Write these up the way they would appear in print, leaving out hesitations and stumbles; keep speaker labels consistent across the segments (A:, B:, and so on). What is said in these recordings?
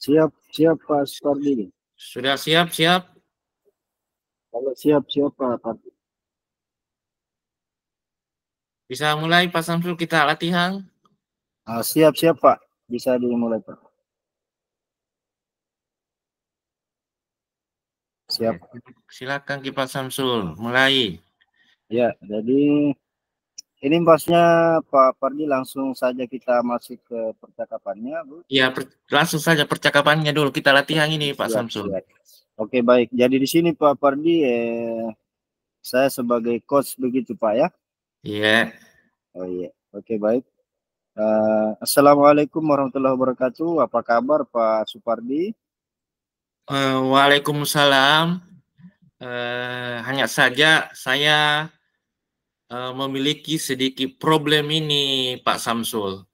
A: Siap, siap Pak Supardi.
B: Sudah siap-siap?
A: Kalau siap, siap Pak.
B: Bisa mulai Pak Samsul kita latihan?
A: Siap, siap Pak. Bisa dimulai Pak. Siap.
B: Silakan Pak Samsul, mulai.
A: Ya, jadi ini pastinya Pak Pardi langsung saja kita masuk ke percakapannya, Bu.
B: Ya, langsung saja percakapannya dulu. Kita latihan ini Pak
A: Siap,
B: Samsul.
A: siap. Oke, baik. Jadi di sini Pak Pardi, saya sebagai coach begitu Pak ya?
B: Iya.
A: Oh iya. Oke, baik. Assalamualaikum warahmatullahi wabarakatuh. Apa kabar Pak Supardi?
B: Waalaikumsalam. Hanya saja saya memiliki sedikit problem ini Pak Samsul.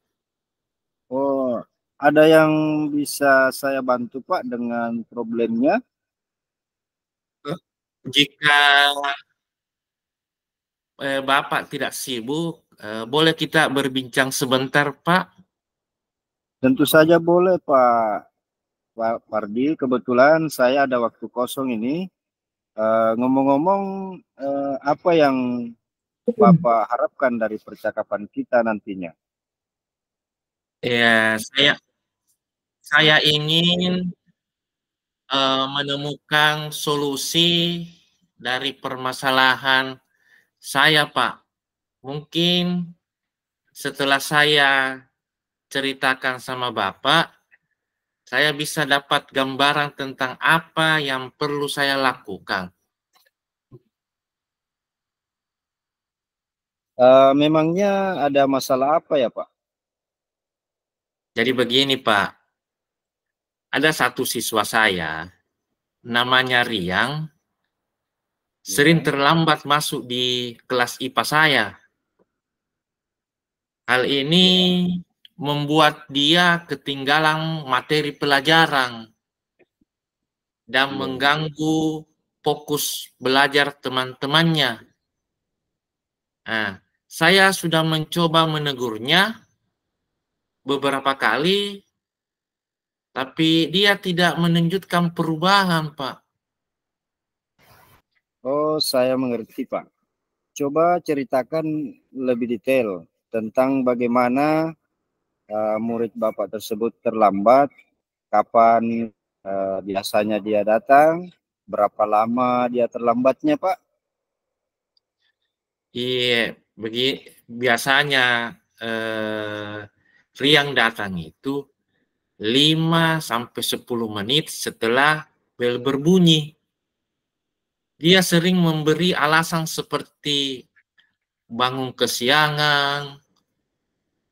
A: Oh, ada yang bisa saya bantu Pak dengan problemnya?
B: Jika Bapak tidak sibuk, boleh kita berbincang sebentar Pak?
A: Tentu saja boleh Pak Pardi. Kebetulan saya ada waktu kosong ini. Ngomong-ngomong, apa yang Bapak harapkan dari percakapan kita nantinya?
B: Ya, saya ingin menemukan solusi dari permasalahan saya, Pak. Mungkin setelah saya ceritakan sama Bapak, saya bisa dapat gambaran tentang apa yang perlu saya lakukan.
A: Memangnya ada masalah apa ya Pak?
B: Jadi begini, Pak. Ada satu siswa saya, namanya Riang, sering
A: Ya.
B: terlambat masuk di kelas IPA saya. Hal ini
A: Ya.
B: membuat dia ketinggalan materi pelajaran dan
A: Ya.
B: mengganggu fokus belajar teman-temannya. Nah, saya sudah mencoba menegurnya beberapa kali, tapi dia tidak menunjukkan perubahan, Pak.
A: Oh, saya mengerti Pak. Coba ceritakan lebih detail tentang bagaimana murid Bapak tersebut terlambat, kapan biasanya dia datang, berapa lama dia terlambatnya Pak?
B: Iya, biasanya Riang datang itu 5 sampai 10 menit setelah bel berbunyi. Dia sering memberi alasan seperti bangun kesiangan,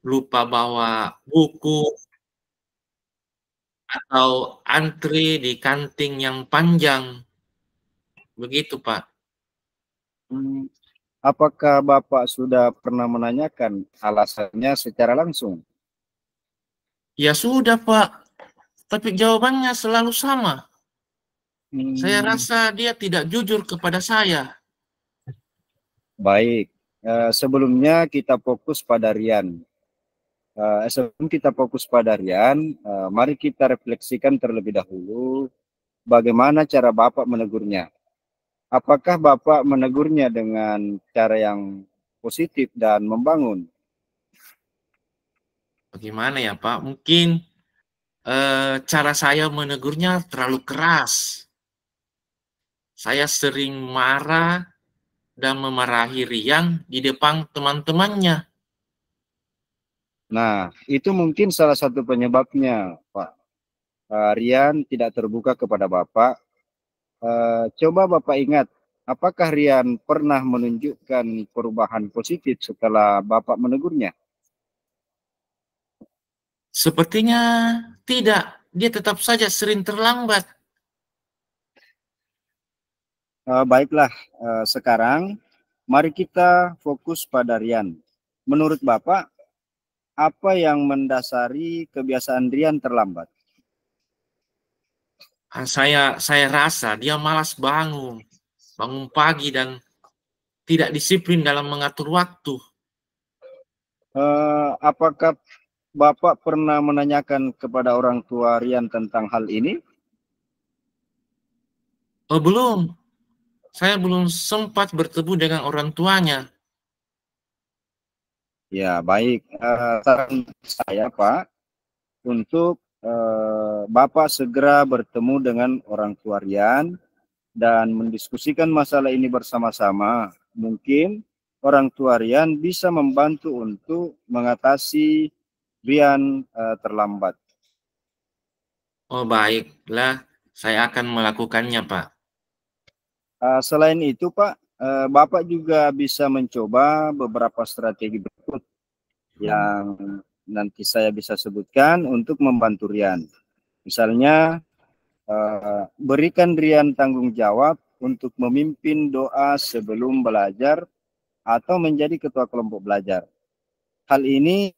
B: lupa bawa buku, atau antri di kantin yang panjang. Begitu, Pak.
A: Apakah Bapak sudah pernah menanyakan alasannya secara langsung?
B: Ya sudah, Pak. Tapi jawabannya selalu sama. Saya
A: Hmm,
B: rasa dia tidak jujur kepada saya.
A: Baik. Sebelumnya kita fokus pada Rian. Sebelum kita fokus pada Rian, mari kita refleksikan terlebih dahulu bagaimana cara Bapak menegurnya. Apakah Bapak menegurnya dengan cara yang positif dan membangun?
B: Bagaimana ya, Pak? Mungkin cara saya menegurnya terlalu keras. Saya sering marah dan memarahi Rian di depan teman-temannya.
A: Nah, itu mungkin salah satu penyebabnya, Pak. Rian tidak terbuka kepada Bapak. Coba Bapak ingat, apakah Rian pernah menunjukkan perubahan positif setelah Bapak menegurnya?
B: Sepertinya tidak. Dia tetap saja sering terlambat.
A: Baiklah, sekarang mari kita fokus pada Rian. Menurut Bapak, apa yang mendasari kebiasaan Rian terlambat?
B: Saya rasa dia malas bangun pagi dan tidak disiplin dalam mengatur waktu.
A: Apakah Bapak pernah menanyakan kepada orang tua Rian tentang hal ini?
B: Oh, belum. Saya belum sempat bertemu dengan orang tuanya.
A: Ya, baik. Saran saya, Pak, untuk Bapak segera bertemu dengan orang tua Rian dan mendiskusikan masalah ini bersama-sama. Mungkin orang tua Rian bisa membantu untuk mengatasi Rian terlambat.
B: Oh, baiklah. Saya akan melakukannya, Pak.
A: Selain itu, Pak, Bapak juga bisa mencoba beberapa strategi berikut yang nanti saya bisa sebutkan untuk membantu Rian. Misalnya, berikan Rian tanggung jawab untuk memimpin doa sebelum belajar atau menjadi ketua kelompok belajar. Hal ini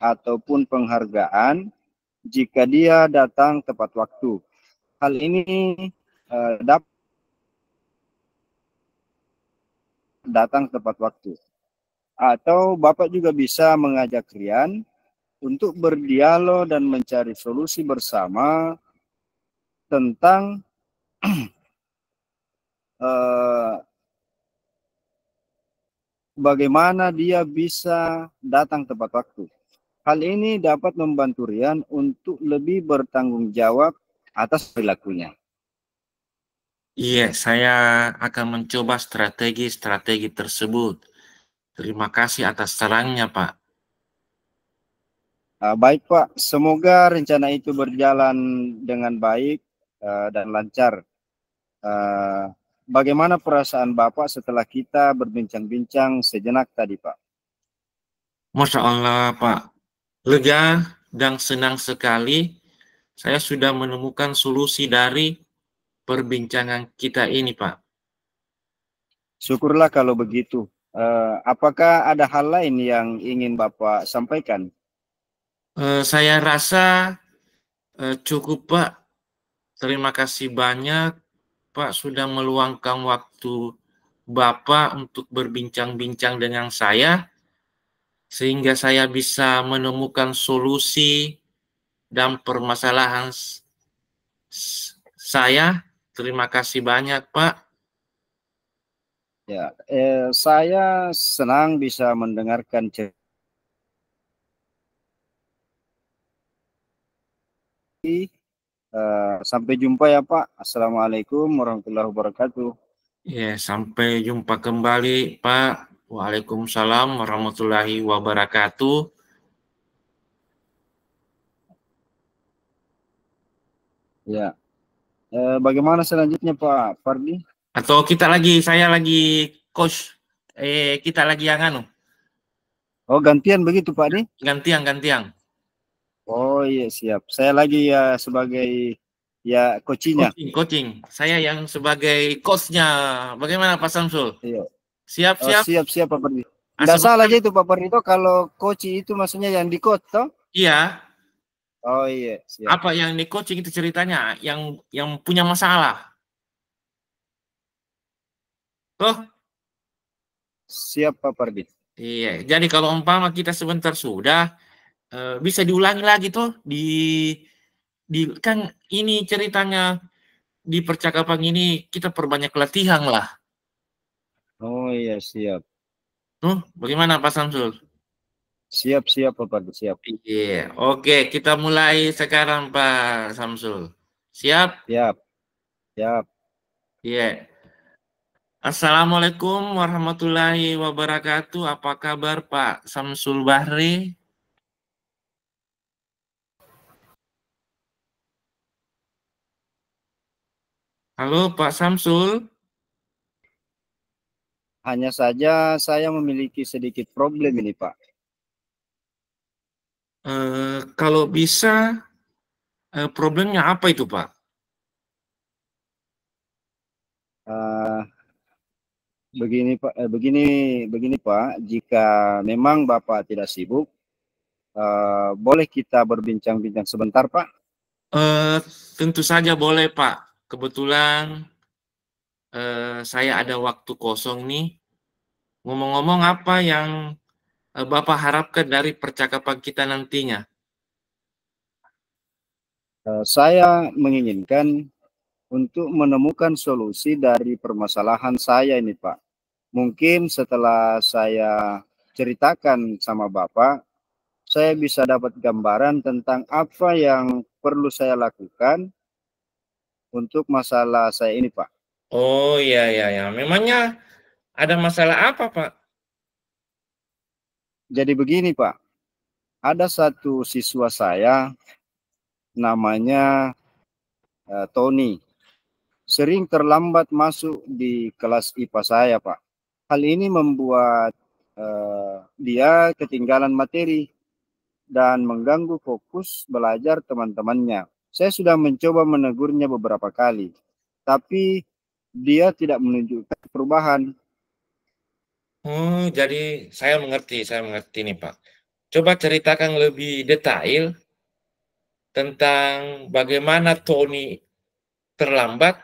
A: ataupun penghargaan jika dia datang tepat waktu. Hal ini dapat datang tepat waktu. Atau Bapak juga bisa mengajak Rian untuk berdialog dan mencari solusi bersama tentang eh, bagaimana dia bisa datang tepat waktu. Hal ini dapat membantu Rian untuk lebih bertanggung jawab atas perilakunya.
B: Iya, saya akan mencoba strategi-strategi tersebut. Terima kasih atas sarannya, Pak.
A: Baik Pak, semoga rencana itu berjalan dengan baik dan lancar. Bagaimana perasaan Bapak setelah kita berbincang-bincang sejenak tadi Pak?
B: Masya Allah, Pak. Lega dan senang sekali. Saya sudah menemukan solusi dari perbincangan kita ini, Pak.
A: Syukurlah kalau begitu. Apakah ada hal lain yang ingin Bapak sampaikan?
B: Saya rasa cukup, Pak. Terima kasih banyak, Pak, sudah meluangkan waktu Bapak untuk berbincang-bincang dengan saya, sehingga saya bisa menemukan solusi dan permasalahan saya. Terima kasih banyak, Pak.
A: Ya, saya senang bisa mendengarkan cerita. Sampai jumpa ya Pak. Assalamualaikum warahmatullahi wabarakatuh.
B: Ya, sampai jumpa kembali, Pak. Waalaikumsalam warahmatullahi wabarakatuh.
A: Ya, bagaimana selanjutnya Pak Fardi?
B: Atau saya lagi coach, kita lagi yang anu,
A: Oh gantian begitu Pak di?
B: gantian.
A: Oh iya siap. Saya lagi ya sebagai ya coachnya.
B: Coaching. Saya yang sebagai coachnya. Bagaimana Pak Samsul?
A: Iya. Oh,
B: Siap-siap.
A: siap Pak Fardi. Tidak
B: Asal
A: salah aja itu Pak Fardi itu kalau coach itu maksudnya yang di coach toh?
B: iya.
A: Oh iya siap.
B: Apa yang di coaching itu ceritanya? Yang punya masalah. Toh?
A: Siap Pak Fardi.
B: Iya. Jadi kalau umpama kita sebentar sudah bisa diulangi lagi tuh kan ini ceritanya di percakapan ini kita perbanyak latihan lah.
A: Oh iya siap.
B: Bagaimana Pak Samsul?
A: Siap Pak Fardi siap.
B: Iya, oke, kita mulai sekarang Pak Samsul. Siap?
A: Siap. Siap.
B: Iya. Assalamualaikum warahmatullahi wabarakatuh. Apa kabar Pak Samsul Bahri? Halo Pak Samsul.
A: Hanya saja saya memiliki sedikit problem ini Pak.
B: Kalau bisa, problemnya apa itu Pak?
A: Begini Pak, begini Pak, jika memang Bapak tidak sibuk, boleh kita berbincang-bincang sebentar Pak?
B: Tentu saja boleh Pak. Kebetulan saya ada waktu kosong nih. Ngomong-ngomong, apa yang Bapak harapkan dari percakapan kita nantinya?
A: Saya menginginkan untuk menemukan solusi dari permasalahan saya ini, Pak. Mungkin setelah saya ceritakan sama Bapak, saya bisa dapat gambaran tentang apa yang perlu saya lakukan untuk masalah saya ini, Pak.
B: Oh iya, iya, ya. Memangnya ada masalah apa, Pak?
A: Jadi begini, Pak. Ada satu siswa saya namanya Tony. Sering terlambat masuk di kelas IPA saya, Pak. Hal ini membuat dia ketinggalan materi dan mengganggu fokus belajar teman-temannya. Saya sudah mencoba menegurnya beberapa kali, tapi dia tidak menunjukkan perubahan.
B: Oh, jadi saya mengerti nih, Pak. Coba ceritakan lebih detail tentang bagaimana Tony terlambat,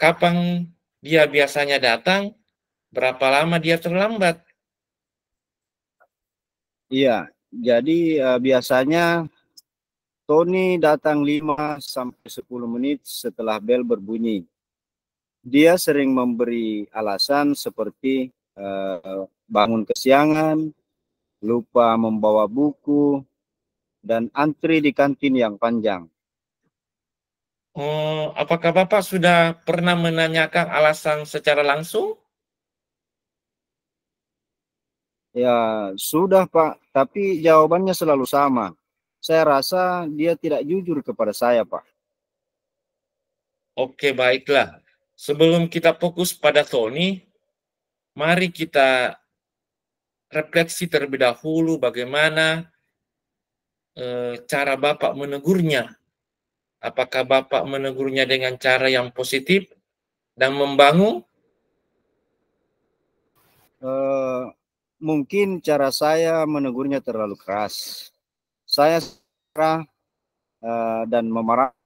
B: kapan dia biasanya datang, berapa lama dia terlambat.
A: Iya, jadi biasanya Tony datang 5 sampai 10 menit setelah bel berbunyi. Dia sering memberi alasan seperti bangun kesiangan, lupa membawa buku, dan antri di kantin yang panjang.
B: Oh, apakah Bapak sudah pernah menanyakan alasan secara langsung?
A: Ya, sudah Pak, tapi jawabannya selalu sama. Saya rasa dia tidak jujur kepada saya, Pak.
B: Oke, baiklah. Sebelum kita fokus pada Tony, mari kita refleksi terlebih dahulu bagaimana cara Bapak menegurnya. Apakah Bapak menegurnya dengan cara yang positif dan membangun?
A: Eh, Mungkin cara saya menegurnya terlalu keras. Saya marah dan memarah.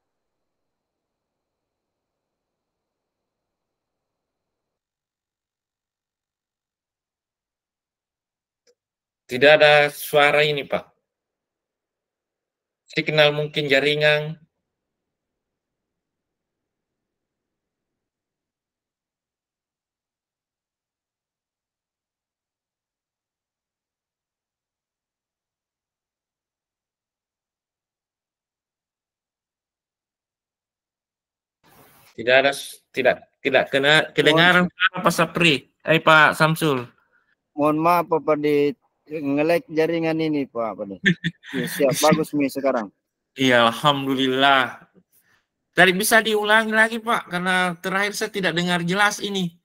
B: Tidak ada suara ini, Pak. Signal mungkin jaringan. Tidak ada, tidak kena
A: Mohon,
B: kedengaran Pak Sapri. Pak Samsul.
A: mohon maaf Pak di ngelek jaringan ini Pak. Ya, siap, bagus nih sekarang.
B: Iya, alhamdulillah. Tadi bisa diulangi lagi, Pak, karena terakhir saya tidak dengar jelas ini.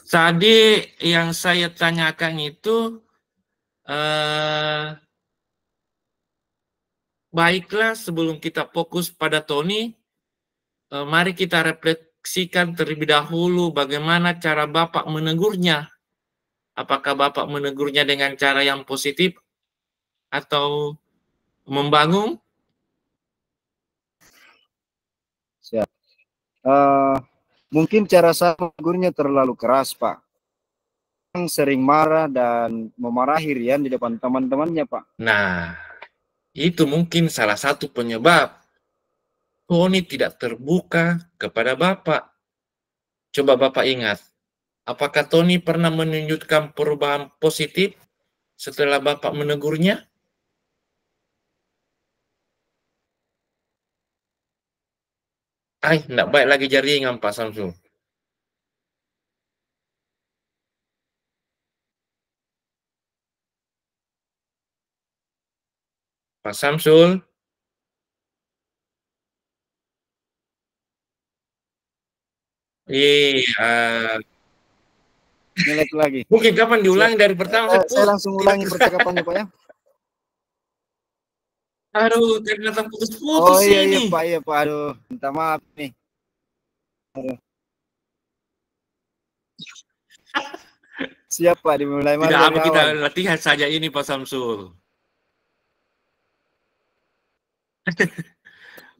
B: Tadi yang saya tanyakan itu, baiklah sebelum kita fokus pada Tony, mari kita refleksikan terlebih dahulu bagaimana cara Bapak menegurnya. Apakah Bapak menegurnya dengan cara yang positif atau membangun?
A: Siap. Mungkin cara saya menegurnya terlalu keras Pak. Sering marah dan memarahi Rian di depan teman-temannya Pak.
B: Nah, itu mungkin salah satu penyebab Tony tidak terbuka kepada Bapak. Coba Bapak ingat, apakah Tony pernah menunjukkan perubahan positif setelah Bapak menegurnya? Tidak baik lagi jaringan Pak Samsul. Pak Samsul, iya.
A: Ngelek lagi.
B: Mungkin kapan
A: Siap.
B: diulangi dari pertama
A: Saya langsung ulangi percakapannya Pak ya.
B: Aduh, ternyata
A: Oh
B: putus-putus
A: iya
B: ini.
A: iya Pak, aduh, minta maaf nih. Aduh. Siap Pak, dimulai
B: Tidak
A: mana dari
B: apa, kita
A: awal.
B: latihan saja ini Pak Samsul.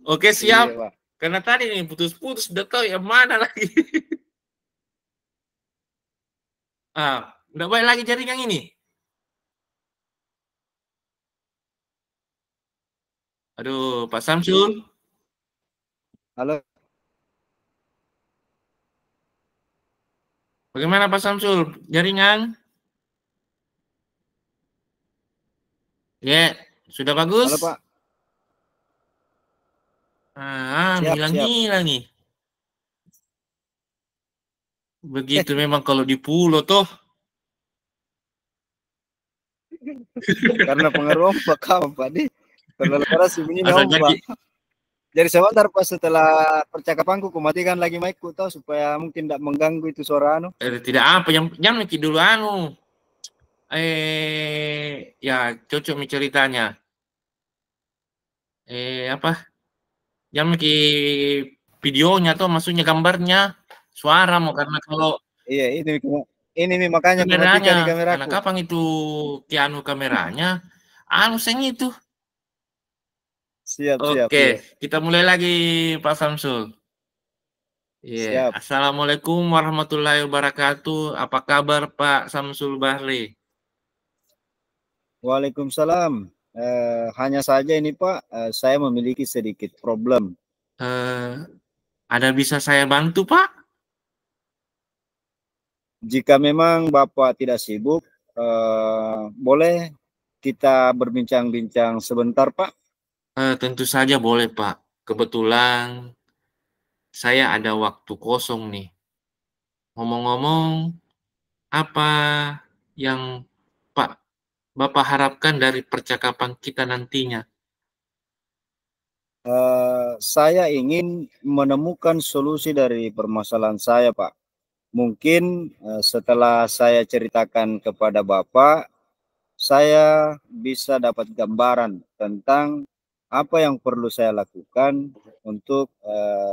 B: Oke,
A: Iya,
B: siap.
A: Pak.
B: Karena tadi nih putus-putus, udah tahu yang mana lagi. Udah baik lagi jaringan ini. Aduh, Pak Samsul.
A: Halo.
B: Bagaimana Pak Samsul? Jaringan? Ya, sudah
A: Halo,
B: bagus?
A: Pak. Siap, siap.
B: Hilang-hilang nih. Begitu memang kalau di pulau toh.
A: Karena pengaruh ombak kawan, Pak. Terlalu keras bunyinya
B: Asal
A: ombak.
B: jadi
A: Jadi sebentar pas setelah percakapanku, ku matikan lagi mic-ku tahu supaya mungkin tidak mengganggu itu suara anu.
B: tidak apa yang dulu ya cocok nih ceritanya. Apa? Yang videonya tuh maksudnya gambarnya suara mau karena kalau
A: Iya, ini nih makanya aku
B: kameranya
A: matikan di
B: karena
A: kameraku.
B: kapan itu kianu kameranya seng itu.
A: Siap, siap,
B: Oke,
A: iya.
B: kita mulai lagi Pak Samsul. Iya,
A: Siap.
B: Assalamualaikum warahmatullahi wabarakatuh. Apa kabar Pak Samsul Bahri?
A: Waalaikumsalam. Hanya saja ini Pak, saya memiliki sedikit problem.
B: Ada bisa saya bantu Pak?
A: Jika memang Bapak tidak sibuk, boleh kita berbincang-bincang sebentar, Pak?
B: Tentu saja boleh Pak. Kebetulan saya ada waktu kosong nih. Ngomong-ngomong, apa yang Pak Bapak harapkan dari percakapan kita nantinya?
A: Saya ingin menemukan solusi dari permasalahan saya, Pak. Mungkin setelah saya ceritakan kepada Bapak, saya bisa dapat gambaran tentang apa yang perlu saya lakukan untuk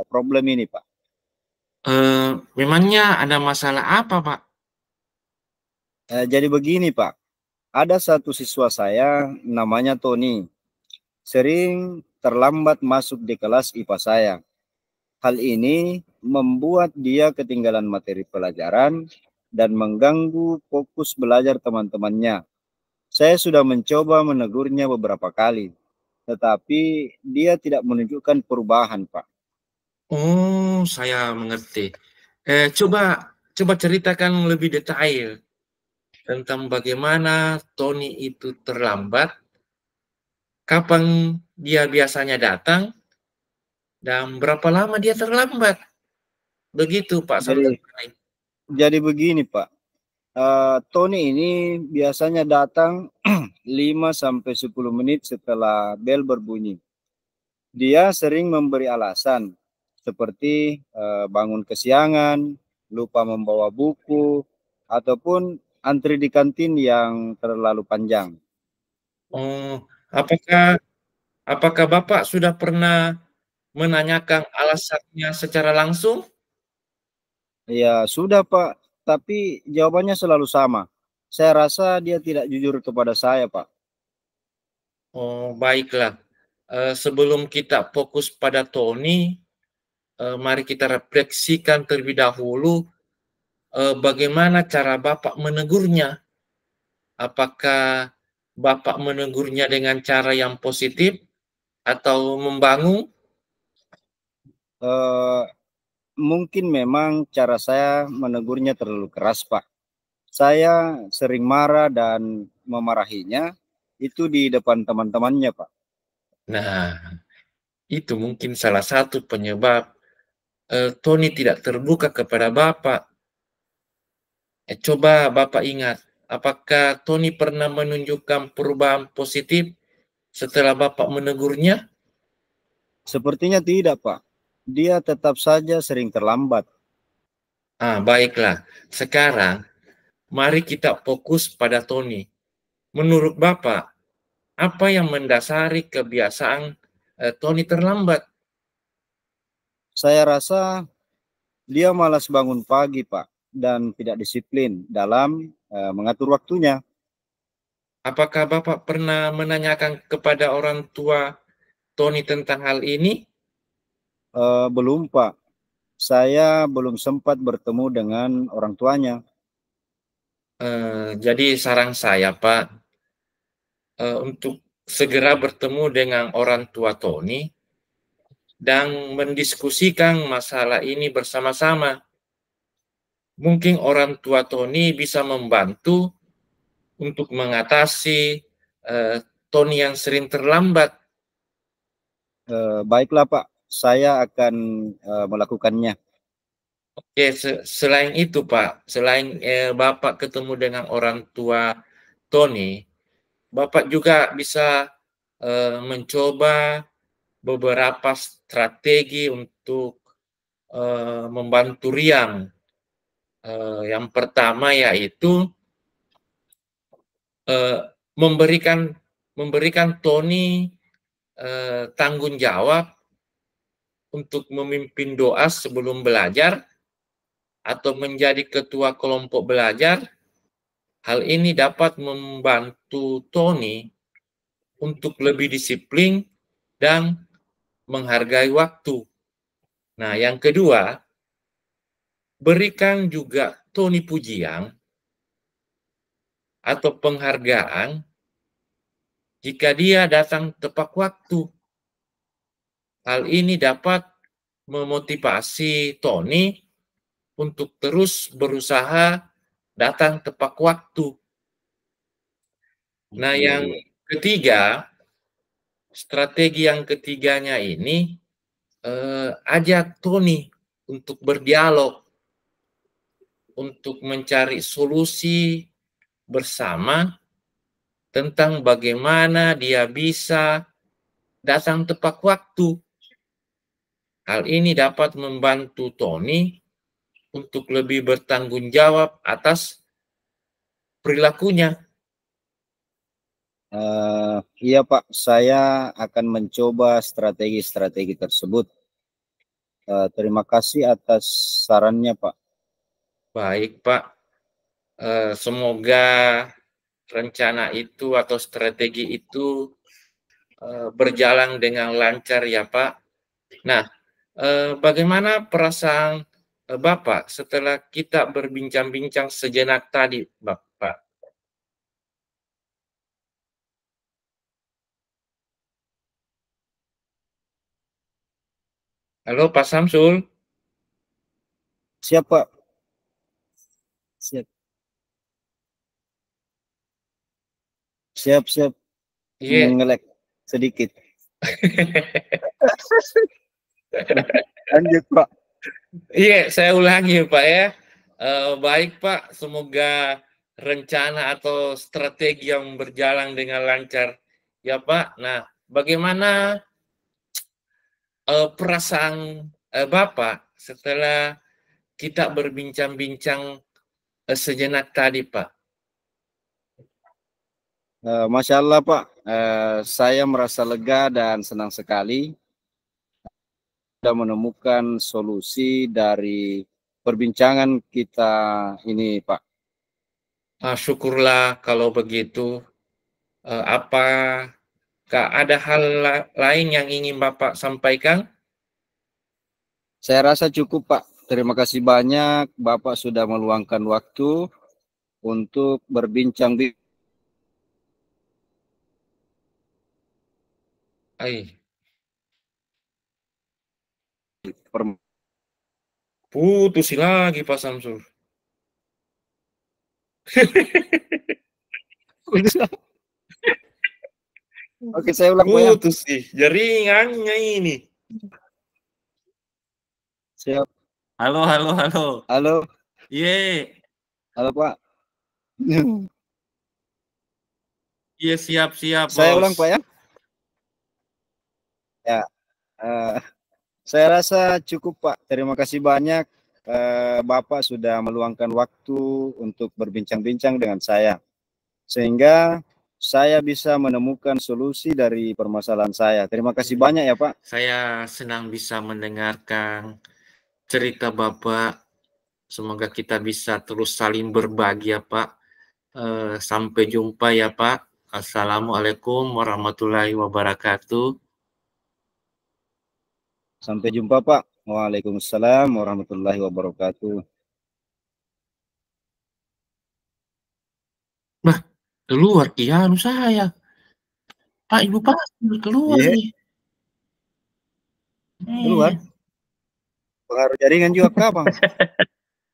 A: problem ini, Pak.
B: Memangnya ada masalah apa Pak?
A: Jadi begini, Pak. Ada satu siswa saya namanya Tony. Sering terlambat masuk di kelas IPA saya. Hal ini membuat dia ketinggalan materi pelajaran dan mengganggu fokus belajar teman-temannya. Saya sudah mencoba menegurnya beberapa kali, tetapi dia tidak menunjukkan perubahan, Pak.
B: Oh, saya mengerti. Coba ceritakan lebih detail tentang bagaimana Tony itu terlambat, kapan dia biasanya datang, dan berapa lama dia terlambat. Begitu Pak
A: Jadi,
B: Samsul.
A: jadi begini, Pak. Tony ini biasanya datang 5 sampai 10 menit setelah bel berbunyi. Dia sering memberi alasan seperti bangun kesiangan, lupa membawa buku, ataupun antri di kantin yang terlalu panjang.
B: Oh, apakah apakah Bapak sudah pernah menanyakan alasannya secara langsung?
A: Ya sudah Pak, tapi jawabannya selalu sama. Saya rasa dia tidak jujur kepada saya Pak.
B: Oh, baiklah. Sebelum kita fokus pada Tony, mari kita refleksikan terlebih dahulu bagaimana cara Bapak menegurnya. Apakah Bapak menegurnya dengan cara yang positif atau membangun?
A: Eh, Mungkin memang cara saya menegurnya terlalu keras Pak. Saya sering marah dan memarahinya itu di depan teman-temannya Pak.
B: Nah, itu mungkin salah satu penyebab Tony tidak terbuka kepada Bapak. Coba Bapak ingat, apakah Tony pernah menunjukkan perubahan positif setelah Bapak menegurnya?
A: Sepertinya tidak Pak. Dia tetap saja sering terlambat.
B: Baiklah. Sekarang, mari kita fokus pada Tony. Menurut Bapak, apa yang mendasari kebiasaan Tony terlambat?
A: Saya rasa dia malas bangun pagi Pak dan tidak disiplin dalam mengatur waktunya.
B: Apakah Bapak pernah menanyakan kepada orang tua Tony tentang hal ini?
A: Belum, Pak. Saya belum sempat bertemu dengan orang tuanya.
B: Jadi saran saya, Pak, untuk segera bertemu dengan orang tua Tony dan mendiskusikan masalah ini bersama-sama. Mungkin orang tua Tony bisa membantu untuk mengatasi Tony yang sering terlambat.
A: Baiklah, Pak. Saya akan melakukannya.
B: Oke, selain itu, Pak, selain Bapak ketemu dengan orang tua Tony, Bapak juga bisa mencoba beberapa strategi untuk membantu Rian. Yang pertama yaitu memberikan Tony tanggung jawab untuk memimpin doa sebelum belajar atau menjadi ketua kelompok belajar. Hal ini dapat membantu Tony untuk lebih disiplin dan menghargai waktu. Nah, yang kedua, berikan juga Tony pujian atau penghargaan jika dia datang tepat waktu. Hal ini dapat memotivasi Tony untuk terus berusaha datang tepat waktu. Nah, yang ketiga, strategi yang ketiganya ini, ajak Tony untuk berdialog, untuk mencari solusi bersama tentang bagaimana dia bisa datang tepat waktu. Hal ini dapat membantu Tony untuk lebih bertanggung jawab atas perilakunya.
A: Iya, Pak. Saya akan mencoba strategi-strategi tersebut. Terima kasih atas sarannya, Pak.
B: Baik, Pak. Semoga rencana itu atau strategi itu berjalan dengan lancar ya, Pak. Nah, bagaimana perasaan Bapak setelah kita berbincang-bincang sejenak tadi, Bapak? Halo, Pak Samsul.
A: Siap, Pak. Siap. Siap.
B: Iya.
A: Ngelek sedikit. Lanjut, Pak.
B: Iya, saya ulangi, Pak ya. Baik, Pak. Semoga rencana atau strategi yang berjalan dengan lancar ya, Pak. Nah, bagaimana perasaan Bapak setelah kita berbincang-bincang sejenak tadi, Pak?
A: Masya Allah, Pak. Saya merasa lega dan senang sekali sudah menemukan solusi dari perbincangan kita ini, Pak.
B: Syukurlah kalau begitu. Apakah ada hal lain yang ingin Bapak sampaikan?
A: Saya rasa cukup, Pak. Terima kasih banyak Bapak sudah meluangkan waktu untuk berbincang-bincang.
B: Putus lagi Pak Samsul.
A: Oke, saya ulang, Pak ya.
B: Putus sih, jaringannya ini.
A: Siap.
B: Halo.
A: Halo.
B: Iya.
A: Halo, Pak.
B: Iya, siap,
A: Saya
B: Bos.
A: ulang, Pak ya. Ya, saya rasa cukup, Pak. Terima kasih banyak Bapak sudah meluangkan waktu untuk berbincang-bincang dengan saya, sehingga saya bisa menemukan solusi dari permasalahan saya. Terima kasih banyak ya, Pak.
B: Saya senang bisa mendengarkan cerita Bapak. Semoga kita bisa terus saling berbagi ya, Pak. Sampai jumpa ya, Pak. Assalamualaikum warahmatullahi wabarakatuh.
A: Sampai jumpa Pak. Waalaikumsalam warahmatullahi wabarakatuh.
B: Bah, keluar kianu saya. Pak, Ibu Pak, keluar
A: Iya,
B: nih.
A: keluar.
B: Iya.
A: Pengaruh jaringan juga kah, Bang?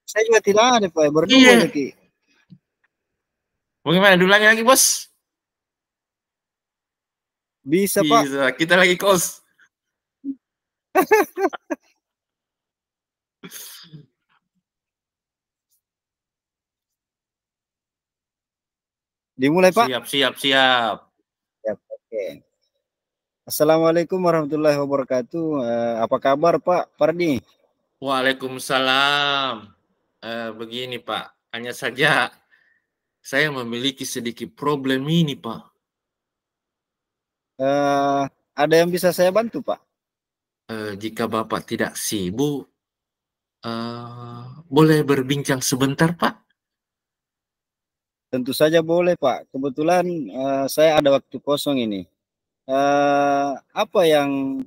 A: Saya juga tidak ada, Pak. Berdua
B: Iya.
A: Jaki.
B: Bagaimana? Ulangi lagi, Bos.
A: Bisa, Pak.
B: Bisa. Kita lagi kos.
A: Dimulai, Pak.
B: Siap, siap, siap.
A: Ya, oke. Assalamualaikum warahmatullahi wabarakatuh. Apa kabar, Pak Pardi?
B: Waalaikumsalam. Begini, Pak. Hanya saja saya memiliki sedikit problem ini, Pak.
A: Ada yang bisa saya bantu, Pak?
B: Jika Bapak tidak sibuk, boleh berbincang sebentar, Pak?
A: Tentu saja boleh, Pak. Kebetulan saya ada waktu kosong ini. Apa yang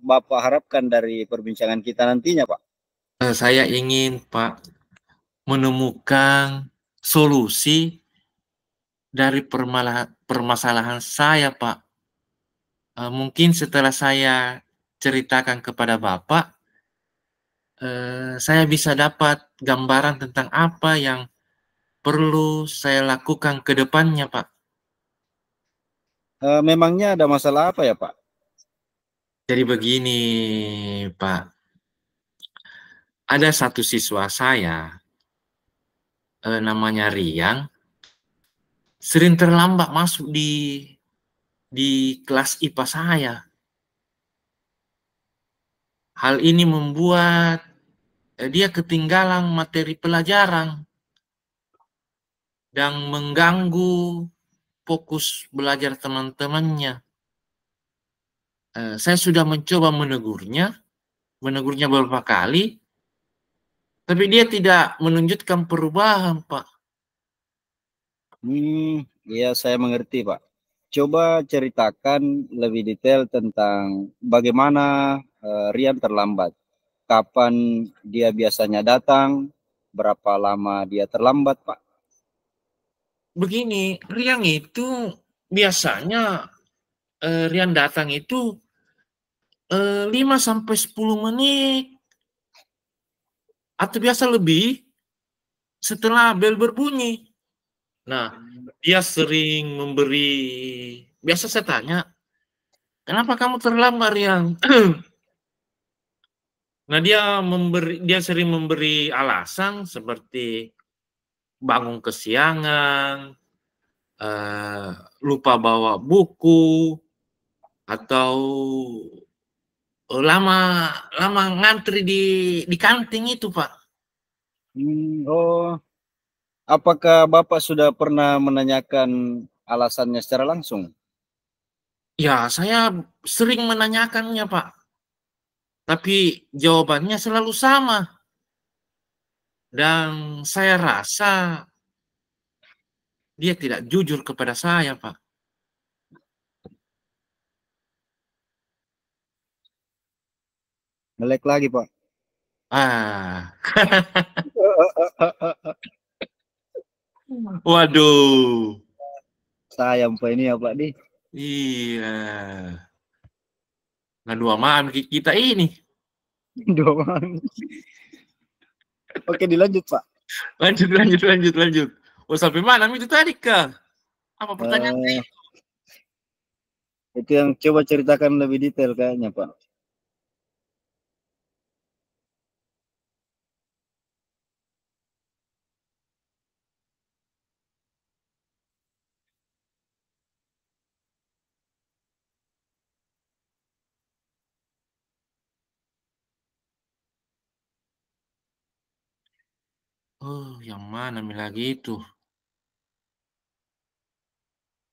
A: Bapak harapkan dari perbincangan kita nantinya, Pak?
B: Saya ingin, Pak, menemukan solusi dari permasalahan saya, Pak. Mungkin setelah saya ceritakan kepada Bapak, saya bisa dapat gambaran tentang apa yang perlu saya lakukan ke depannya, Pak.
A: Memangnya ada masalah apa ya, Pak?
B: Jadi begini, Pak. Ada satu siswa saya, namanya Riang, sering terlambat masuk di kelas IPA saya. Hal ini membuat dia ketinggalan materi pelajaran dan mengganggu fokus belajar teman-temannya. Saya sudah mencoba menegurnya beberapa kali, tapi dia tidak menunjukkan perubahan, Pak.
A: Iya, saya mengerti, Pak. Coba ceritakan lebih detail tentang bagaimana Rian terlambat. Kapan dia biasanya datang? Berapa lama dia terlambat, Pak?
B: Begini, Riang itu biasanya Rian datang itu 5 sampai 10 menit atau biasa lebih setelah bel berbunyi. Nah, dia sering biasa saya tanya, kenapa kamu terlambat, Riang? Nah, dia sering memberi alasan seperti bangun kesiangan, lupa bawa buku, atau lama lama ngantri di kantin itu, Pak.
A: Oh, apakah Bapak sudah pernah menanyakan alasannya secara langsung?
B: Ya, saya sering menanyakannya, Pak. Tapi jawabannya selalu sama. Dan saya rasa dia tidak jujur kepada saya, Pak.
A: Melek lagi, Pak.
B: Ah. Waduh.
A: Sayang, Pak, ini ya, Pak, di.
B: Iya. Nah, dua malam kita ini.
A: Doang. Oke, dilanjut, Pak.
B: Lanjut. Oh, sampai mana itu tadi, Kak? Apa pertanyaan
A: Uh, itu yang coba ceritakan lebih detail kayaknya, Pak.
B: Oh, yang mana lagi itu?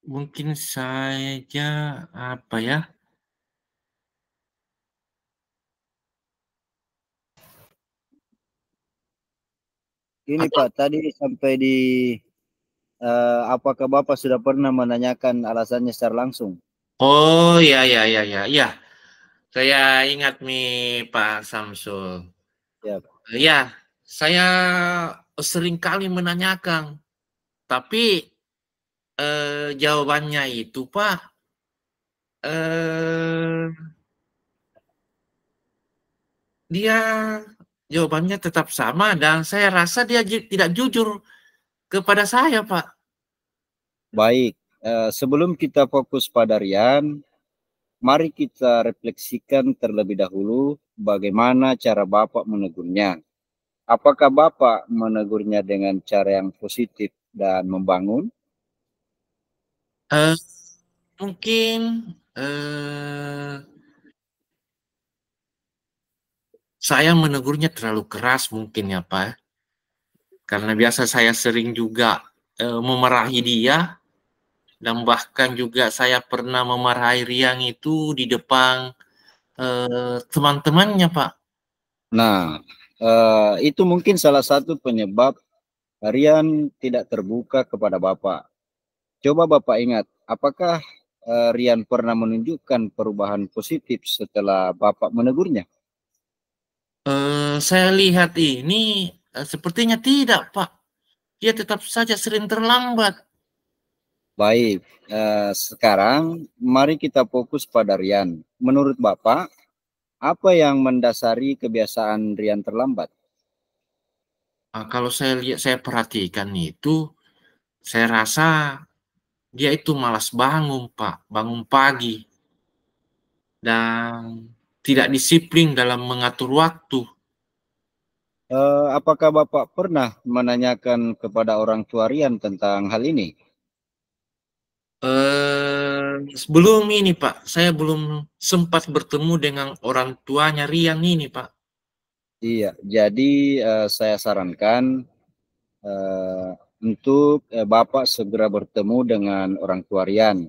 B: Mungkin saja apa ya?
A: Ini Pak, tadi sampai di apakah Bapak sudah pernah menanyakan alasannya secara langsung?
B: Oh, ya. Saya ingat nih Pak Samsul.
A: Ya, Pak.
B: Ya, saya sering kali menanyakan, tapi jawabannya itu Pak, eh, dia jawabannya tetap sama dan saya rasa dia tidak jujur kepada saya Pak.
A: Baik, sebelum kita fokus pada Rian, mari kita refleksikan terlebih dahulu bagaimana cara Bapak menegurnya. Apakah Bapak menegurnya dengan cara yang positif dan membangun?
B: Eh, mungkin eh, saya menegurnya terlalu keras mungkin ya Pak. Karena biasa saya sering juga memarahi dia dan bahkan juga saya pernah memarahi Riang itu di depan teman-temannya Pak.
A: Nah, itu mungkin salah satu penyebab Rian tidak terbuka kepada Bapak. Coba Bapak ingat, apakah Rian pernah menunjukkan perubahan positif setelah Bapak menegurnya?
B: Saya lihat ini sepertinya tidak Pak. Dia tetap saja sering terlambat.
A: Baik, sekarang mari kita fokus pada Rian. Menurut Bapak, apa yang mendasari kebiasaan Rian terlambat?
B: Kalau saya lihat, saya perhatikan itu, saya rasa dia itu malas bangun Pak, bangun pagi dan tidak disiplin dalam mengatur waktu.
A: Apakah Bapak pernah menanyakan kepada orang tua Rian tentang hal ini?
B: Sebelum ini Pak, saya belum sempat bertemu dengan orang tuanya Rian ini Pak.
A: Iya, jadi saya sarankan eh, untuk Bapak segera bertemu dengan orang tua Rian,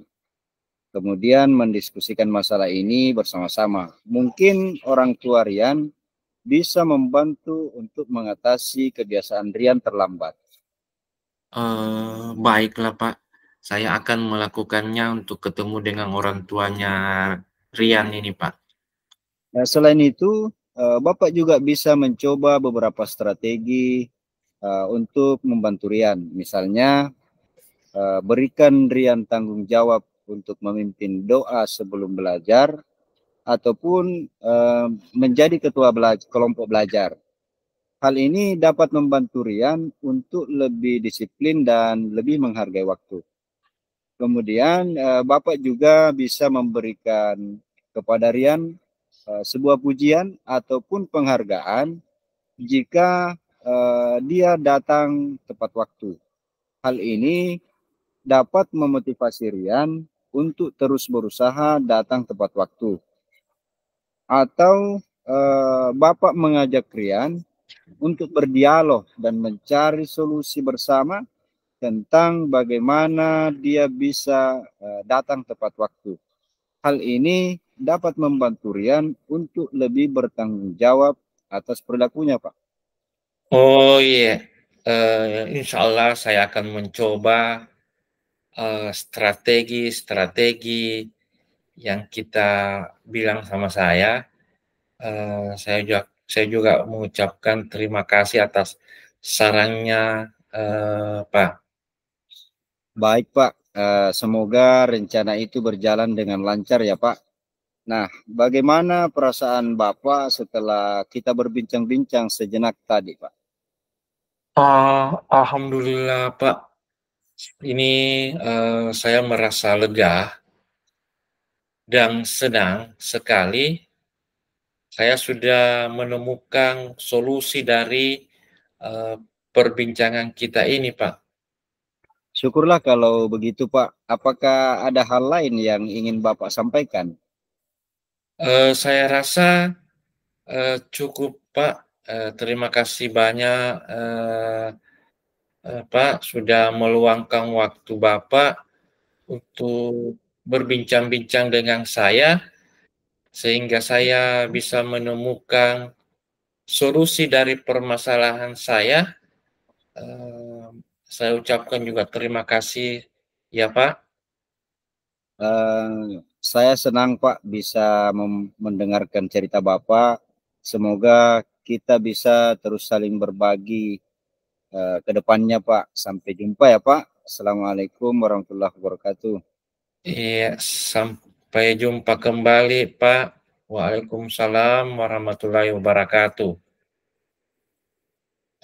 A: kemudian mendiskusikan masalah ini bersama-sama. Mungkin orang tua Rian bisa membantu untuk mengatasi kebiasaan Rian terlambat.
B: Baiklah Pak, saya akan melakukannya untuk ketemu dengan orang tuanya Rian ini Pak.
A: Nah, selain itu, Bapak juga bisa mencoba beberapa strategi untuk membantu Rian. Misalnya, berikan Rian tanggung jawab untuk memimpin doa sebelum belajar, ataupun menjadi ketua kelompok belajar. Hal ini dapat membantu Rian untuk lebih disiplin dan lebih menghargai waktu. Kemudian Bapak juga bisa memberikan kepada Rian sebuah pujian ataupun penghargaan jika dia datang tepat waktu. Hal ini dapat memotivasi Rian untuk terus berusaha datang tepat waktu. Atau Bapak mengajak Rian untuk berdialog dan mencari solusi bersama tentang bagaimana dia bisa datang tepat waktu. Hal ini dapat membantu Rian untuk lebih bertanggung jawab atas perilakunya, Pak.
B: Oh iya, insya Allah saya akan mencoba strategi-strategi yang kita bilang sama saya. Saya juga mengucapkan terima kasih atas sarannya, Pak.
A: Baik, Pak. Semoga rencana itu berjalan dengan lancar ya, Pak. Nah, bagaimana perasaan Bapak setelah kita berbincang-bincang sejenak tadi, Pak?
B: Alhamdulillah, Pak. Ini saya merasa lega dan senang sekali. Saya sudah menemukan solusi dari eh, perbincangan kita ini, Pak.
A: Syukurlah kalau begitu, Pak. Apakah ada hal lain yang ingin Bapak sampaikan?
B: Saya rasa cukup, Pak. Terima kasih banyak, Pak, sudah meluangkan waktu Bapak untuk berbincang-bincang dengan saya, sehingga saya bisa menemukan solusi dari permasalahan saya. Eh, saya ucapkan juga terima kasih, ya Pak.
A: Saya senang Pak bisa mendengarkan cerita Bapak. Semoga kita bisa terus saling berbagi ke depannya Pak. Sampai jumpa ya Pak. Assalamualaikum warahmatullahi wabarakatuh.
B: Iya, sampai jumpa kembali, Pak. Waalaikumsalam warahmatullahi wabarakatuh.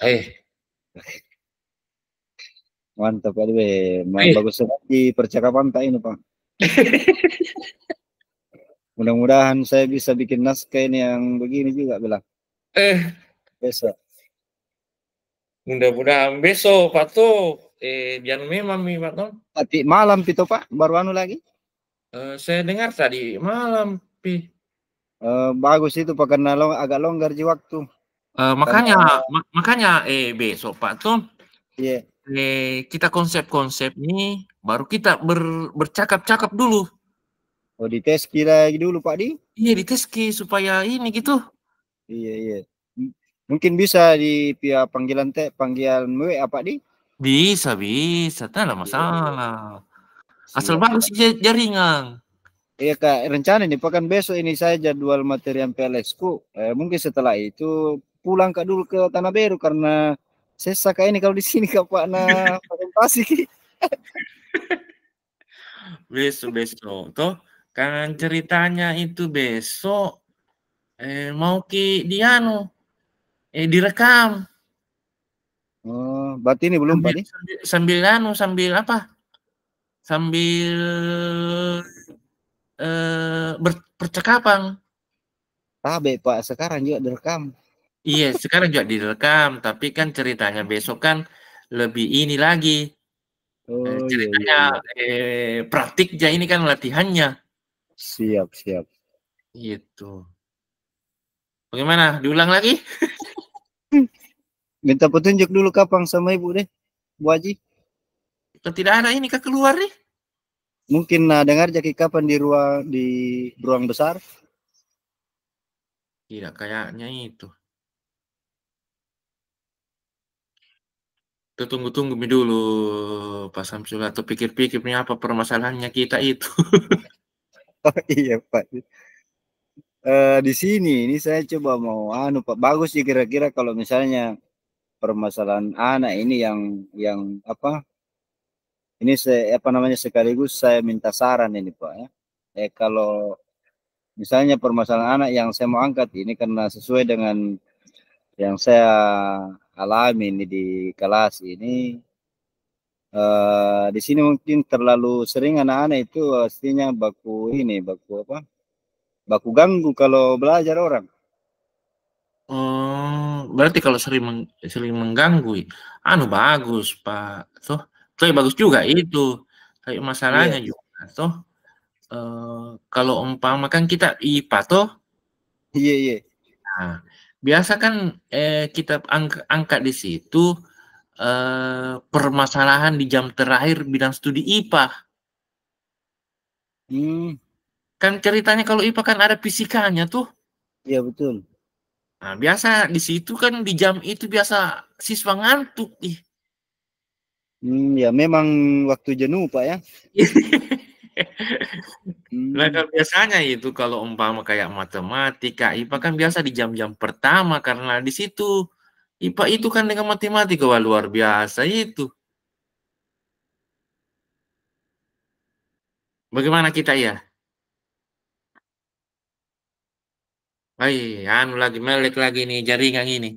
B: Eh,
A: Mantap Pak.
B: eh,
A: Bagus sekali percakapan Pak ini Pak. Mudah-mudahan saya bisa bikin naskah ini yang begini juga bilang
B: eh,
A: besok.
B: mudah-mudahan besok, Pak tuh. Jangan memang nih, Pak tuh.
A: Tapi malam itu Pak baru anu lagi.
B: Saya dengar tadi malam, Pi.
A: Bagus itu Pak karena agak longgar di waktu. Karena
B: Makanya, makanya, besok, Pak tuh.
A: iya.
B: Kita konsep-konsep ini baru kita bercakap-cakap dulu.
A: Oh dites lagi dulu Pak Di.
B: Iya, diteski supaya ini gitu.
A: Iya iya. Mungkin bisa di via panggilan WA Pak Di.
B: Bisa, bisa, tidak ada
A: Iya iya.
B: masalah. Asal
A: Siap.
B: bagus jaringan.
A: Iya Kak, rencana nih pekan besok ini saya jadwal materi yang PLX ku. Mungkin setelah itu pulang Kak dulu ke Tanah Beru karena sesak Kak ini kalau di sini Kak Pak nah presentasi.
B: Besok-besok. Toh, kan ceritanya itu besok mau dianu, direkam.
A: Oh, berarti ini belum Pak
B: Sambil,
A: Di?
B: sambil, sambil anu, sambil apa? Sambil percakapan.
A: Tabe Pak, sekarang juga direkam.
B: Iya, sekarang juga direkam, tapi kan ceritanya besok kan lebih ini lagi.
A: Oh iya iya
B: Ceritanya
A: iya.
B: praktiknya ini kan latihannya.
A: Siap siap.
B: Gitu. Bagaimana? Diulang lagi?
A: Minta petunjuk dulu kapan sama Ibu deh, Bu Haji.
B: Kalau tidak ada ini kah keluar nih?
A: Mungkin dengar jadi kapan di ruang besar.
B: Tidak kayaknya itu. Kita tunggu-tunggu dulu Pak Samsul atau pikir-pikir nih apa permasalahannya kita itu.
A: Oh iya Pak. Di sini ini saya coba mau anu Pak bagus sih kira-kira kalau misalnya permasalahan anak ini yang apa ini saya apa namanya sekaligus saya minta saran ini Pak ya. Kalau misalnya permasalahan anak yang saya mau angkat ini karena sesuai dengan yang saya alami ini di kelas ini di sini mungkin terlalu sering anak-anak itu pastinya baku apa baku ganggu kalau belajar orang.
B: Oh, berarti kalau sering mengganggu, anu bagus Pak. Toh, bagus juga itu. Kayak masalahnya
A: Iya
B: juga. Toh, kalau umpama kan kita IPA toh,
A: iya iya.
B: nah, biasa kan kita angkat di situ permasalahan di jam terakhir bidang studi IPA.
A: Hmm,
B: Kan ceritanya kalau IPA kan ada fisikanya tuh.
A: iya betul.
B: Nah, biasa di situ kan di jam itu biasa siswa ngantuk. Ih.
A: Ya memang waktu jenuh Pak ya.
B: Nah,
A: Hmm,
B: kan biasanya itu kalau umpama kayak matematika, IPA kan biasa di jam-jam pertama karena di situ IPA itu kan dengan matematika wah luar biasa itu. Bagaimana kita ya? Anu lagi melek lagi nih jaringan ini.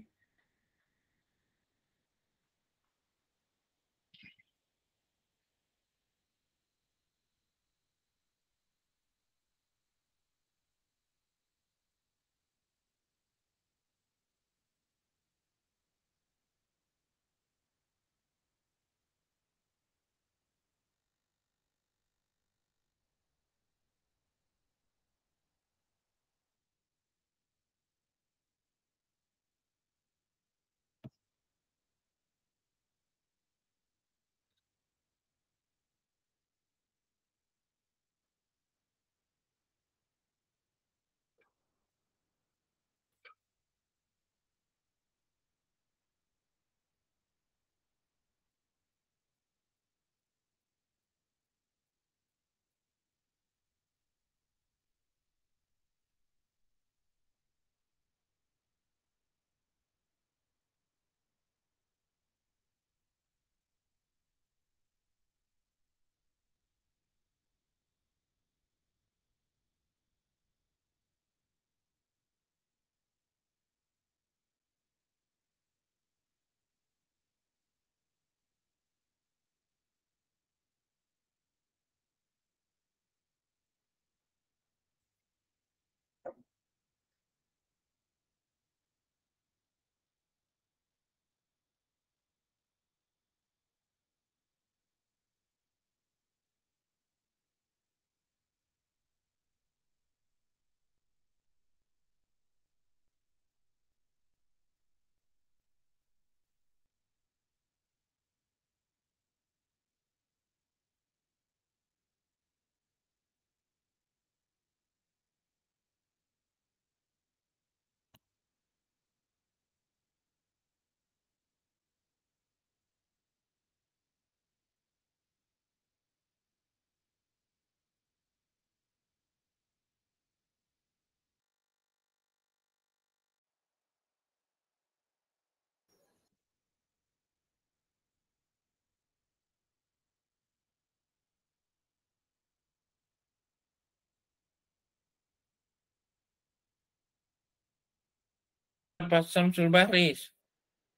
B: Pak Samsul Bahri?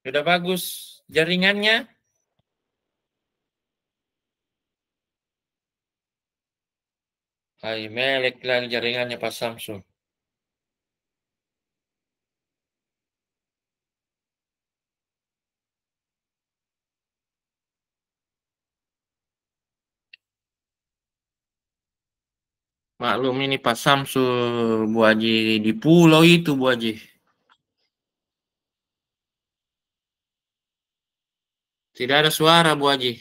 B: Sudah bagus jaringannya? Hai, melek lagi jaringannya Pak Samsul. Maklum ini Pak Samsul, Bu Haji, di pulau itu Bu Haji. Tidak ada suara Bu Haji.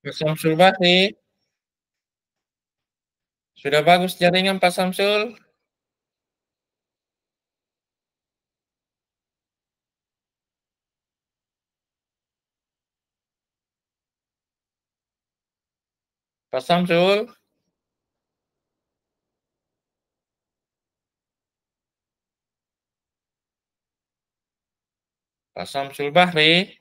B: Pak Samsul Bahri, sudah bagus jaringan Pak Samsul. Pak Samsul, Pak Samsul Bahri.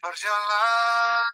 A: Perjalanan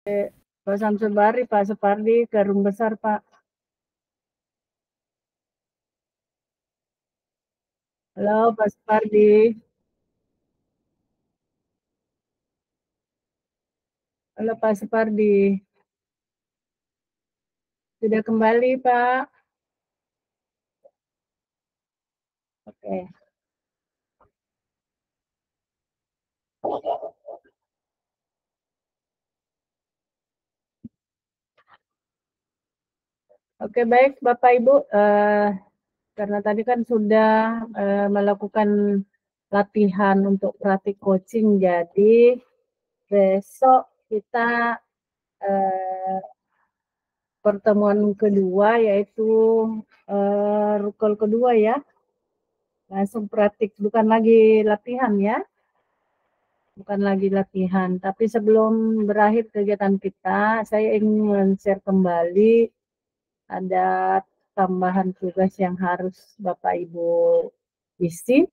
C: Pak Samsubari, Pak Supardi, ke room besar, Pak. Halo, Pak Supardi. Halo, Pak Supardi. Sudah kembali, Pak. Oke. Oke, baik, Bapak Ibu. Karena tadi kan sudah melakukan latihan untuk praktik coaching, jadi besok kita pertemuan kedua, yaitu rukul kedua ya, langsung praktik, bukan lagi latihan ya, bukan lagi latihan. Tapi sebelum berakhir kegiatan kita, saya ingin men-share kembali ada tambahan tugas yang harus Bapak Ibu isi.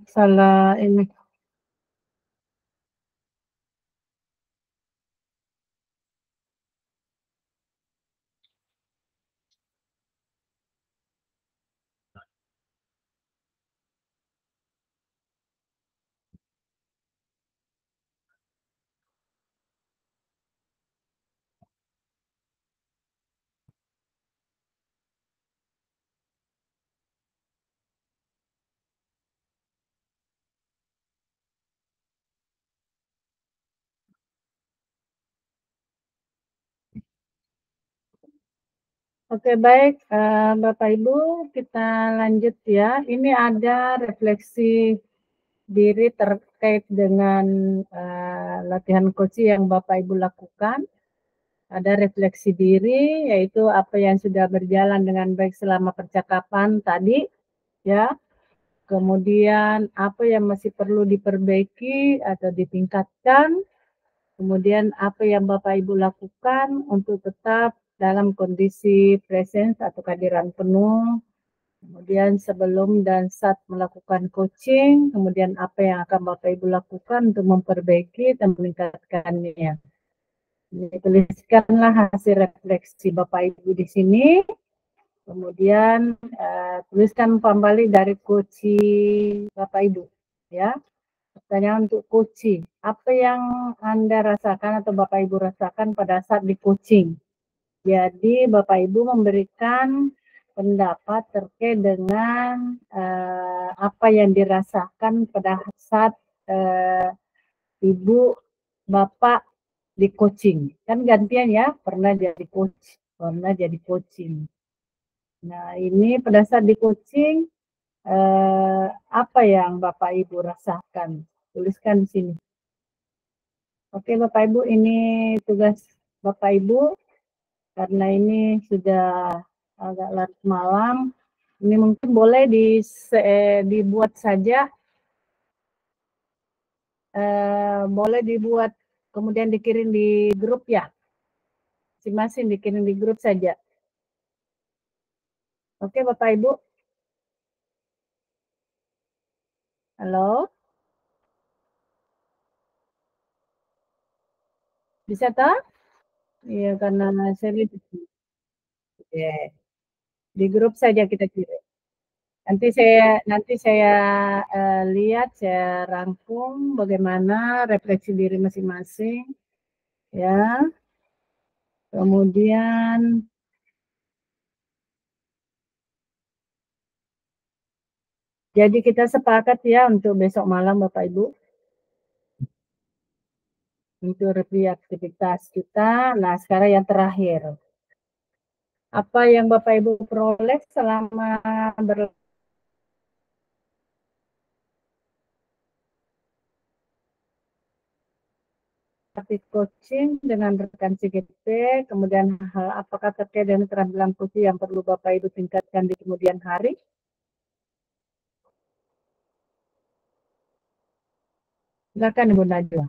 C: Salah ini. Oke, baik, Bapak Ibu, kita lanjut ya. Ini ada refleksi diri terkait dengan latihan coaching yang Bapak Ibu lakukan. Ada refleksi diri, yaitu apa yang sudah berjalan dengan baik selama percakapan tadi, ya. Kemudian apa yang masih perlu diperbaiki atau ditingkatkan. Kemudian apa yang Bapak Ibu lakukan untuk tetap dalam kondisi presence atau kehadiran penuh. Kemudian sebelum dan saat melakukan coaching, kemudian apa yang akan Bapak Ibu lakukan untuk memperbaiki dan meningkatkannya. Tuliskanlah hasil refleksi Bapak Ibu di sini. Kemudian tuliskan kembali dari coaching Bapak Ibu, ya. Pertanyaan untuk coaching, apa yang Anda rasakan atau Bapak Ibu rasakan pada saat di coaching? Jadi Bapak Ibu memberikan pendapat terkait dengan apa yang dirasakan pada saat Ibu Bapak di coaching. Kan gantian ya, pernah jadi coach, pernah jadi coaching. Nah, ini pada saat di coaching apa yang Bapak Ibu rasakan? Tuliskan di sini. Oke, Bapak Ibu, ini tugas Bapak Ibu. Karena ini sudah agak larut malam, ini mungkin boleh dibuat saja, boleh dibuat kemudian dikirim di grup ya, masing-masing dikirim di grup saja. Oke, Bapak Ibu. Halo, bisa tak? Iya, karena saya lihat di grup saja kita kirim. Nanti saya lihat, saya rangkum bagaimana refleksi diri masing-masing, ya. Kemudian jadi kita sepakat ya untuk besok malam Bapak Ibu. Untuk review aktivitas kita. Nah, sekarang yang terakhir. Apa yang Bapak Ibu peroleh selama berlatih coaching dengan rekan CGP, kemudian hal apakah terkait dengan keterampilan coaching yang perlu Bapak Ibu tingkatkan di kemudian hari? Silakan Ibu Najwa.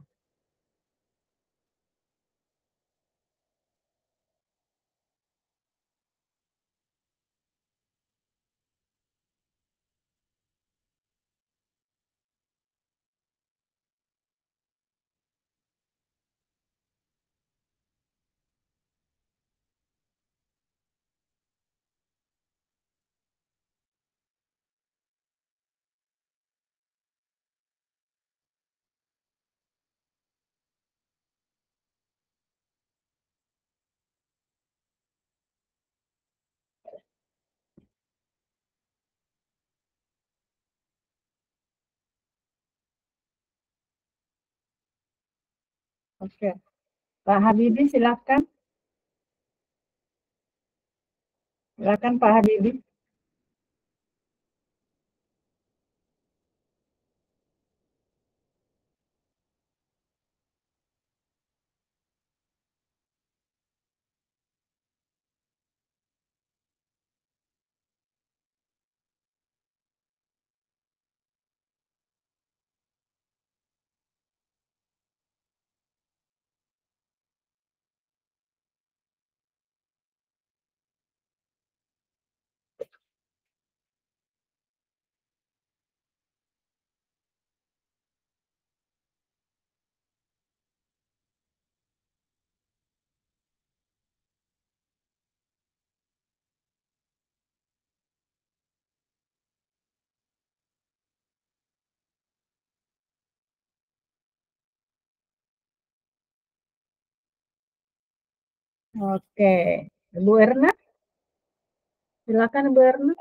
C: Oke, Pak Habibie silakan. Silakan Pak Habibie. Oke, Ibu Erna. Silakan Ibu Erna.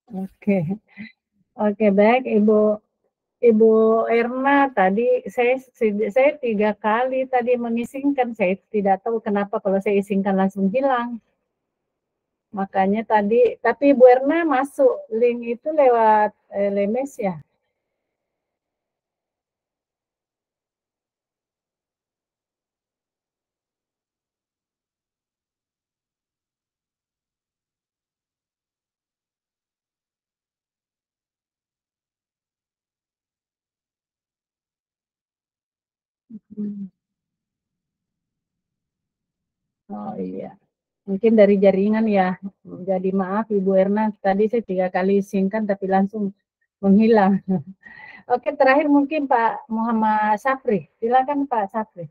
C: Oke. Oke, baik Ibu Erna, tadi saya 3 kali tadi mengisingkan, saya tidak tahu kenapa kalau saya isingkan langsung hilang. Makanya tadi, tapi Ibu Erna masuk link itu lewat LMS ya? Hmm. Oh iya, mungkin dari jaringan ya. Jadi maaf Ibu Erna, tadi saya 3 kali isingkan tapi langsung menghilang. Oke, terakhir mungkin Pak Muhammad Safri. Silakan Pak Safri.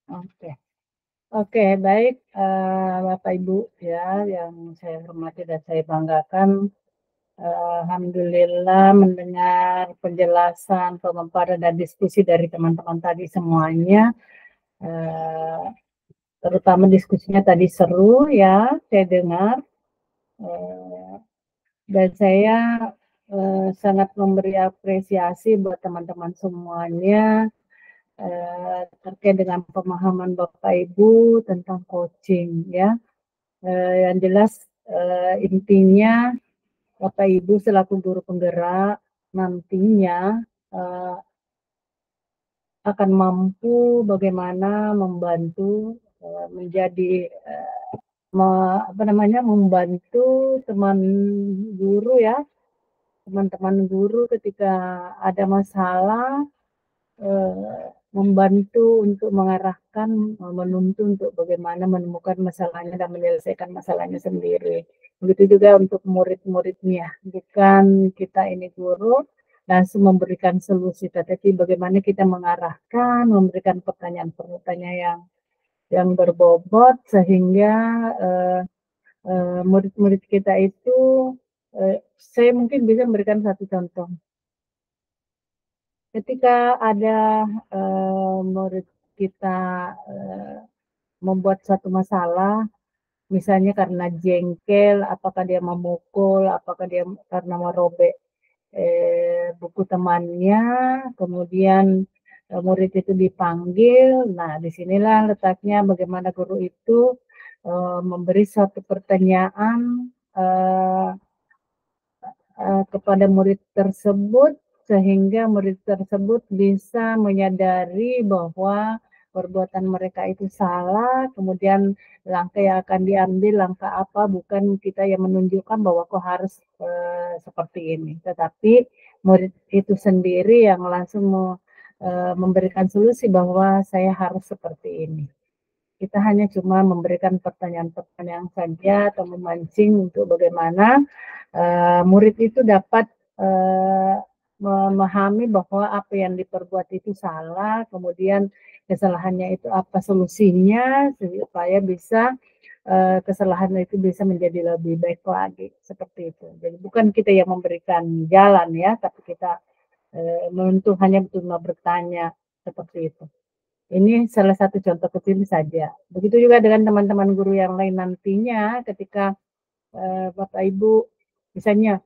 C: Oke. Oke, baik, Bapak Ibu ya yang saya hormati dan saya banggakan. Alhamdulillah mendengar penjelasan, pemaparan dan diskusi dari teman-teman tadi semuanya. Terutama diskusinya tadi seru ya, saya dengar. Dan saya sangat memberi apresiasi buat teman-teman semuanya terkait dengan pemahaman Bapak Ibu tentang coaching ya. Yang jelas intinya Bapak Ibu selaku guru penggerak nantinya akan mampu bagaimana membantu menjadi membantu teman guru ya, teman-teman guru ketika ada masalah, membantu untuk mengarahkan, menuntun untuk bagaimana menemukan masalahnya dan menyelesaikan masalahnya sendiri. Begitu juga untuk murid-muridnya, bukan kita ini guru langsung memberikan solusi, tetapi bagaimana kita mengarahkan, memberikan pertanyaan-pertanyaan yang berbobot sehingga murid-murid kita itu, saya mungkin bisa memberikan satu contoh. Ketika ada murid kita membuat satu masalah, misalnya karena jengkel, apakah dia memukul, apakah dia karena merobek buku temannya, kemudian murid itu dipanggil. Nah, disinilah letaknya bagaimana guru itu memberi satu pertanyaan kepada murid tersebut sehingga murid tersebut bisa menyadari bahwa perbuatan mereka itu salah, kemudian langkah yang akan diambil langkah apa, bukan kita yang menunjukkan bahwa kok harus seperti ini, tetapi murid itu sendiri yang langsung memberikan solusi bahwa saya harus seperti ini. Kita hanya cuma memberikan pertanyaan-pertanyaan saja atau memancing untuk bagaimana murid itu dapat memahami bahwa apa yang diperbuat itu salah, kemudian kesalahannya itu apa solusinya supaya bisa kesalahan itu bisa menjadi lebih baik lagi, seperti itu. Jadi bukan kita yang memberikan jalan ya, tapi kita menentu hanya cuma bertanya seperti itu. Ini salah satu contoh kecil saja. Begitu juga dengan teman-teman guru yang lain nantinya ketika Bapak Ibu misalnya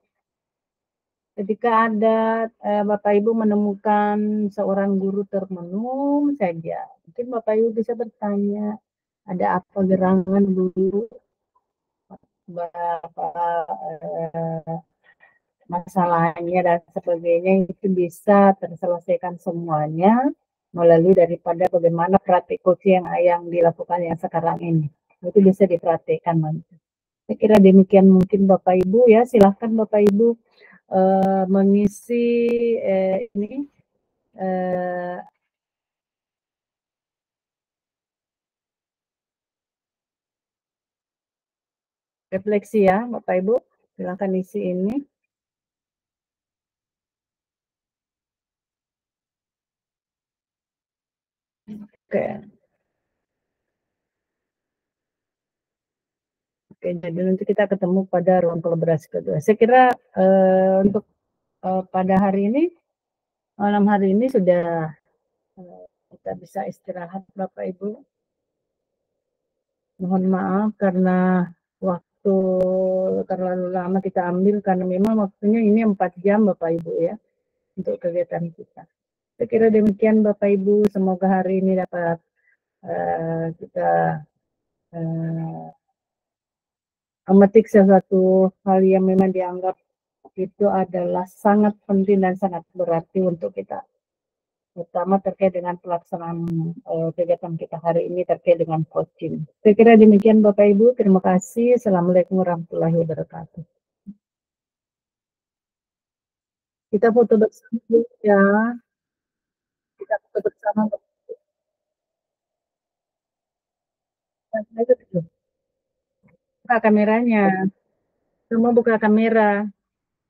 C: ketika ada Bapak Ibu menemukan seorang guru termenung saja, mungkin Bapak Ibu bisa bertanya, ada apa gerangan guru, Bapak masalahnya dan sebagainya, itu bisa terselesaikan semuanya melalui daripada bagaimana praktik coaching yang dilakukan yang sekarang ini. Itu bisa diperhatikan nanti. Saya kira demikian mungkin Bapak Ibu ya, silahkan Bapak Ibu mengisi ini refleksi ya Bapak Ibu, silahkan isi ini. Oke. Oke, jadi nanti kita ketemu pada ruang kolaborasi kedua. Saya kira untuk pada hari ini, malam hari ini sudah kita bisa istirahat Bapak Ibu. Mohon maaf karena waktu terlalu lama kita ambil karena memang waktunya ini 4 jam Bapak Ibu ya untuk kegiatan kita. Saya kira demikian Bapak Ibu, semoga hari ini dapat kita memetik sesuatu hal yang memang dianggap itu adalah sangat penting dan sangat berarti untuk kita, terutama terkait dengan pelaksanaan kegiatan kita hari ini terkait dengan coaching. Saya kira demikian Bapak Ibu, terima kasih. Assalamualaikum warahmatullahi wabarakatuh. Kita foto bersama dulu ya. Kita foto bersama. Buka kameranya. Semua buka kamera.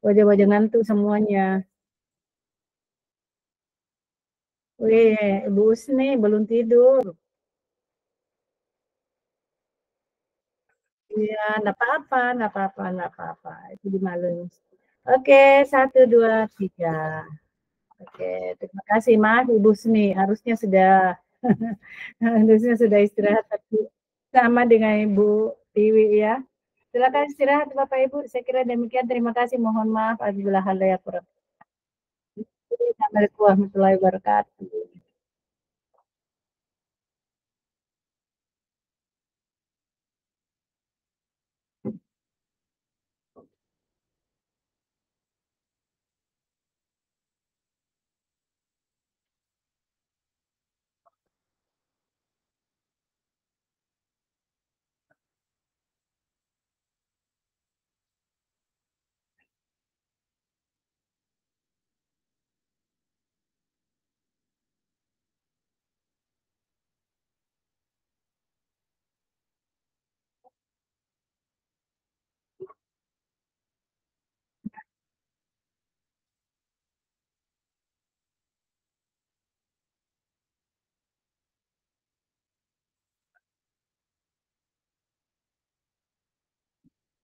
C: Wajah-wajah ngantuk semuanya. Wih, Ibu Usni belum tidur. Iya, enggak apa-apa, enggak apa-apa, enggak apa-apa. Itu dimaklumi. Oke, 1, 2, 3. Oke, terima kasih Mas, Ibu Sni. Harusnya sudah harusnya sudah istirahat, tapi sama dengan Ibu Tiwi ya. Silakan istirahat Bapak Ibu. Saya kira demikian. Terima kasih. Mohon maaf apabila hal yang kurang. Assalamualaikum warahmatullahi wabarakatuh.